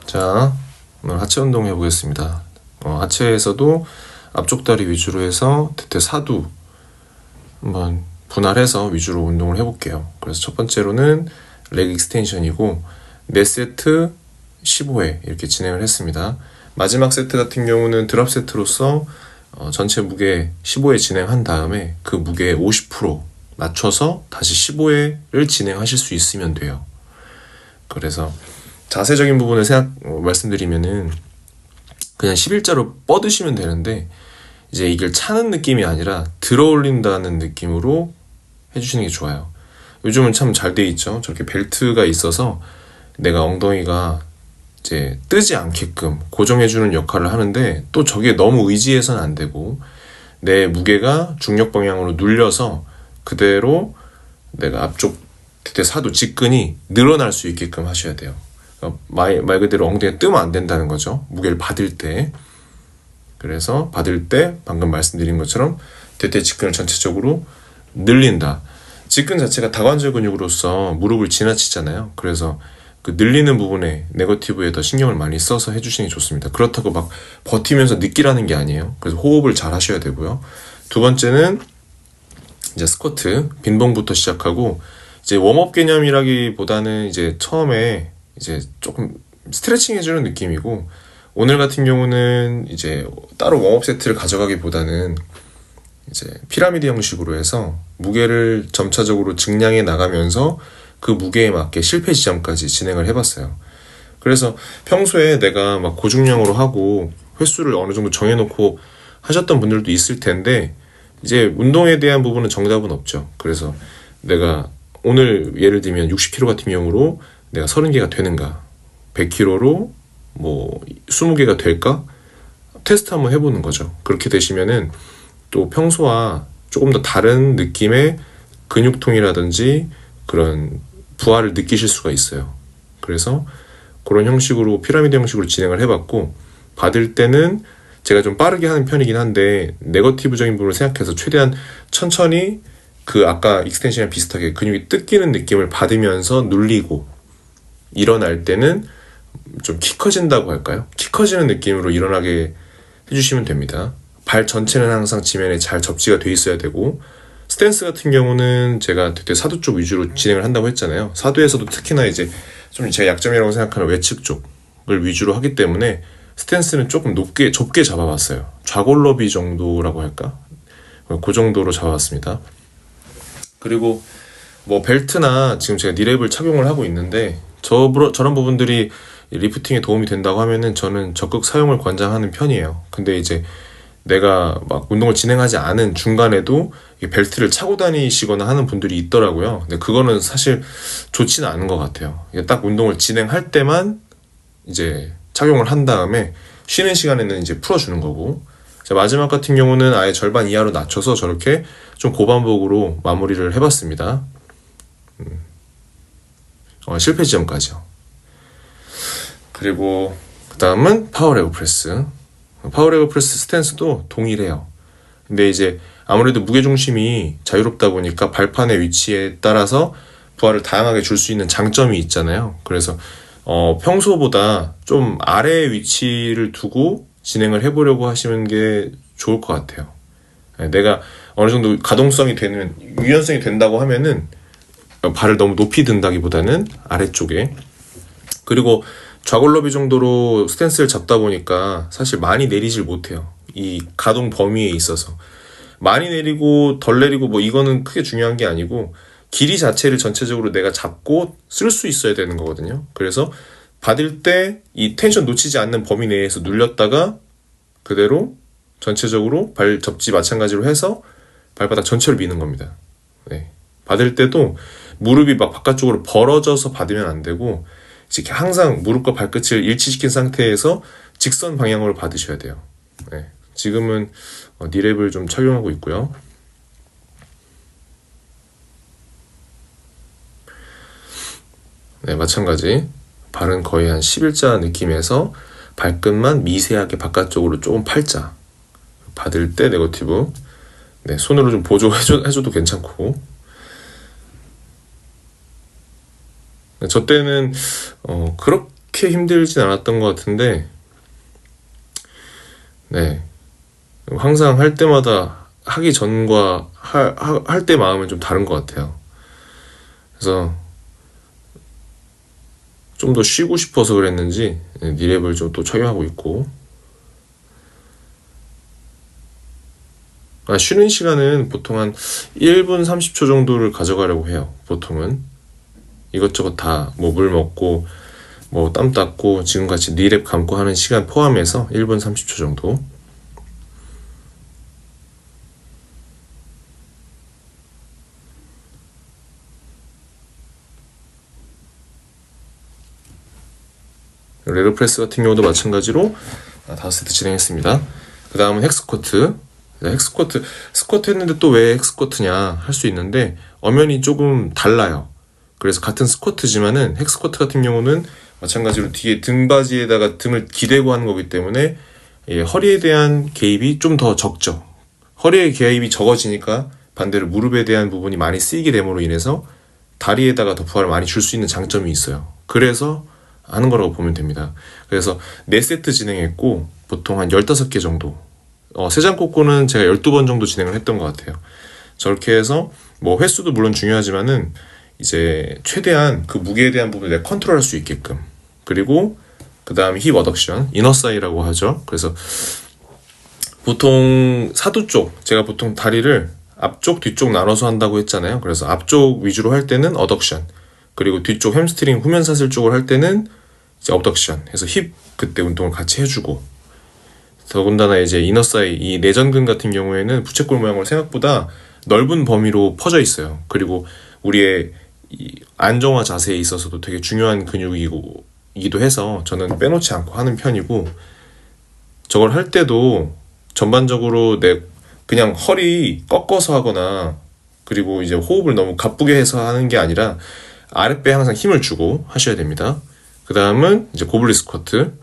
자, 오늘 하체 운동 해보겠습니다. 하체에서도 앞쪽 다리 위주로 해서 대퇴 사두 한번 분할해서 위주로 운동을 해볼게요. 그래서 첫 번째로는 레그 익스텐션이고 4세트 15회 이렇게 진행을 했습니다. 마지막 세트 같은 경우는 드랍 세트로서 전체 무게 15회 진행한 다음에 그 무게의 50% 낮춰서 다시 15회를 진행하실 수 있으면 돼요. 그래서 자세적인 부분을 말씀드리면은 그냥 11자로 뻗으시면 되는데 이제 이걸 차는 느낌이 아니라 들어 올린다는 느낌으로 해주시는 게 좋아요. 요즘은 참 잘 돼 있죠. 저렇게 벨트가 있어서 내가 엉덩이가 이제 뜨지 않게끔 고정해주는 역할을 하는데 또 저게 너무 의지해서는 안 되고 내 무게가 중력 방향으로 눌려서 그대로 내가 앞쪽 대퇴 사두 직근이 늘어날 수 있게끔 하셔야 돼요. 말 그대로 엉덩이가 뜨면 안 된다는 거죠. 무게를 받을 때. 그래서 받을 때 방금 말씀드린 것처럼 대퇴 직근을 전체적으로 늘린다. 직근 자체가 다관절 근육으로서 무릎을 지나치잖아요. 그래서 그 늘리는 부분에 네거티브에 더 신경을 많이 써서 해주시는 게 좋습니다. 그렇다고 막 버티면서 느끼라는 게 아니에요. 그래서 호흡을 잘 하셔야 되고요. 두 번째는 이제 스쿼트, 빈봉부터 시작하고 이제 웜업 개념이라기보다는 이제 처음에 이제 조금 스트레칭 해주는 느낌이고 오늘 같은 경우는 이제 따로 웜업 세트를 가져가기보다는 이제 피라미드 형식으로 해서 무게를 점차적으로 증량해 나가면서 그 무게에 맞게 실패 지점까지 진행을 해봤어요. 그래서 평소에 내가 막 고중량으로 하고 횟수를 어느 정도 정해놓고 하셨던 분들도 있을 텐데 이제 운동에 대한 부분은 정답은 없죠. 그래서 내가 오늘 예를 들면 60kg 같은 경우로 내가 30개가 되는가 100kg로 뭐 20개가 될까 테스트 한번 해보는 거죠. 그렇게 되시면은 또 평소와 조금 더 다른 느낌의 근육통이라든지 그런 부하를 느끼실 수가 있어요. 그래서 그런 형식으로 피라미드 형식으로 진행을 해봤고 받을 때는 제가 좀 빠르게 하는 편이긴 한데 네거티브적인 부분을 생각해서 최대한 천천히 그 아까 익스텐션이랑 비슷하게 근육이 뜯기는 느낌을 받으면서 눌리고 일어날 때는 좀 키 커진다고 할까요? 키 커지는 느낌으로 일어나게 해주시면 됩니다. 발 전체는 항상 지면에 잘 접지가 돼 있어야 되고 스탠스 같은 경우는 제가 되게 사두 쪽 위주로 진행을 한다고 했잖아요. 사두에서도 특히나 이제 좀 제가 약점이라고 생각하는 외측 쪽을 위주로 하기 때문에 스탠스는 조금 높게 좁게 잡아봤어요. 좌골러비 정도라고 할까? 그 정도로 잡아봤습니다. 그리고 뭐 벨트나 지금 제가 니랩을 착용을 하고 있는데 저런 부분들이 리프팅에 도움이 된다고 하면은 저는 적극 사용을 권장하는 편이에요. 근데 이제 내가 막 운동을 진행하지 않은 중간에도 벨트를 차고 다니시거나 하는 분들이 있더라고요. 근데 그거는 사실 좋지는 않은 것 같아요. 딱 운동을 진행할 때만 이제 착용을 한 다음에 쉬는 시간에는 이제 풀어주는 거고 자, 마지막 같은 경우는 아예 절반 이하로 낮춰서 저렇게 좀 고반복으로 마무리를 해봤습니다. 실패 지점까지요. 그리고 그 다음은 파워레그 프레스. 파워레그 프레스 스탠스도 동일해요. 근데 이제 아무래도 무게중심이 자유롭다 보니까 발판의 위치에 따라서 부하를 다양하게 줄 수 있는 장점이 있잖아요. 그래서 평소보다 좀 아래의 위치를 두고 진행을 해보려고 하시는 게 좋을 것 같아요. 내가 어느 정도 가동성이 되는 유연성이 된다고 하면은 발을 너무 높이 든다기보다는 아래쪽에 그리고 좌골러비 정도로 스탠스를 잡다 보니까 사실 많이 내리질 못해요. 이 가동 범위에 있어서 많이 내리고 덜 내리고 뭐 이거는 크게 중요한 게 아니고 길이 자체를 전체적으로 내가 잡고 쓸 수 있어야 되는 거거든요. 그래서 받을 때 이 텐션 놓치지 않는 범위 내에서 눌렸다가 그대로 전체적으로 발 접지 마찬가지로 해서 발바닥 전체를 미는 겁니다. 네. 받을 때도 무릎이 막 바깥쪽으로 벌어져서 받으면 안 되고 이렇게 항상 무릎과 발끝을 일치시킨 상태에서 직선 방향으로 받으셔야 돼요. 네. 지금은 니랩을 좀 착용하고 있고요. 네, 마찬가지 발은 거의 한 11자 느낌에서 발끝만 미세하게 바깥쪽으로 조금 팔자 받을 때 네거티브 네, 손으로 좀 보조해줘도 괜찮고 저 때는 그렇게 그렇게 힘들진 않았던 것 같은데, 네, 항상 할 때마다 하기 전과 할 때 마음은 좀 다른 것 같아요. 그래서 좀 더 쉬고 싶어서 그랬는지 니랩을 좀 또 착용하고 있고, 쉬는 시간은 보통 한 1분 30초 정도를 가져가려고 해요. 보통은 이것저것 다 뭐 물 먹고 뭐 땀 닦고 지금같이 니랩 감고 하는 시간 포함해서 1분 30초 정도. 레그 프레스 같은 경우도 마찬가지로 5세트 진행했습니다. 그 다음은 헥스쿼트. 스쿼트 했는데 또 왜 헥스쿼트냐 할 수 있는데, 엄연히 조금 달라요. 그래서 같은 스쿼트지만은 헥스쿼트 같은 경우는 마찬가지로 뒤에 등받이에다가 등을 기대고 하는 거기 때문에 허리에 대한 개입이 좀 더 적죠. 허리의 개입이 적어지니까 반대로 무릎에 대한 부분이 많이 쓰이게 됨으로 인해서 다리에다가 더 부하를 많이 줄 수 있는 장점이 있어요. 그래서 하는 거라고 보면 됩니다. 그래서 4세트 진행했고 보통 한 15개 정도, 세장꽂고는 제가 12번 정도 진행을 했던 것 같아요. 저렇게 해서 뭐 횟수도 물론 중요하지만은 이제 최대한 그 무게에 대한 부분을 내가 컨트롤할 수 있게끔, 그리고 그 다음 힙 어덕션, 이너사이라고 하죠. 그래서 보통 사두 쪽, 제가 보통 다리를 앞쪽 뒤쪽 나눠서 한다고 했잖아요. 그래서 앞쪽 위주로 할 때는 어덕션, 그리고 뒤쪽 햄스트링 후면 사슬 쪽을 할 때는 이제 업덕션 해서 힙 그때 운동을 같이 해주고, 더군다나 이제 이너사이, 이 내전근 같은 경우에는 부채꼴 모양으로 생각보다 넓은 범위로 퍼져 있어요. 그리고 우리의 이 안정화 자세에 있어서도 되게 중요한 근육이기도 해서 저는 빼놓지 않고 하는 편이고, 저걸 할 때도 전반적으로 그냥 허리 꺾어서 하거나, 그리고 이제 호흡을 너무 가쁘게 해서 하는 게 아니라 아랫배에 항상 힘을 주고 하셔야 됩니다. 그 다음은 이제 고블리 스쿼트,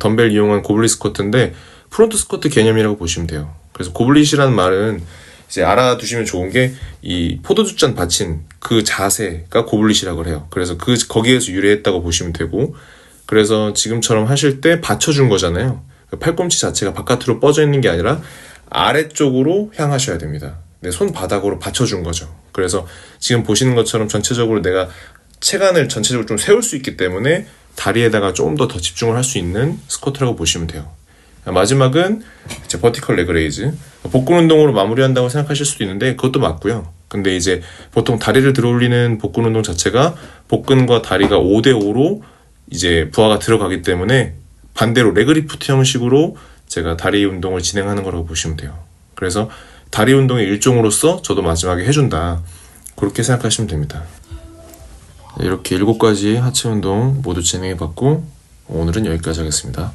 덤벨 이용한 고블리 스쿼트인데 프론트 스쿼트 개념이라고 보시면 돼요. 그래서 고블릿이라는 말은 이제 알아두시면 좋은 게, 이 포도주잔 받친 그 자세가 고블릿이라고 해요. 그래서 거기에서 유래했다고 보시면 되고, 그래서 지금처럼 하실 때 받쳐준 거잖아요. 팔꿈치 자체가 바깥으로 뻗어 있는 게 아니라 아래쪽으로 향하셔야 됩니다. 손바닥으로 받쳐준 거죠. 그래서 지금 보시는 것처럼 전체적으로 내가 체간을 전체적으로 좀 세울 수 있기 때문에 다리에다가 조금 더 집중을 할 수 있는 스쿼트라고 보시면 돼요. 마지막은 이제 버티컬 레그 레이즈, 복근 운동으로 마무리한다고 생각하실 수도 있는데 그것도 맞고요. 근데 이제 보통 다리를 들어올리는 복근 운동 자체가 복근과 다리가 5대5로 이제 부하가 들어가기 때문에 반대로 레그리프트 형식으로 제가 다리 운동을 진행하는 거라고 보시면 돼요. 그래서 다리 운동의 일종으로서 저도 마지막에 해준다, 그렇게 생각하시면 됩니다. 이렇게 7가지 하체 운동 모두 진행해봤고 오늘은 여기까지 하겠습니다.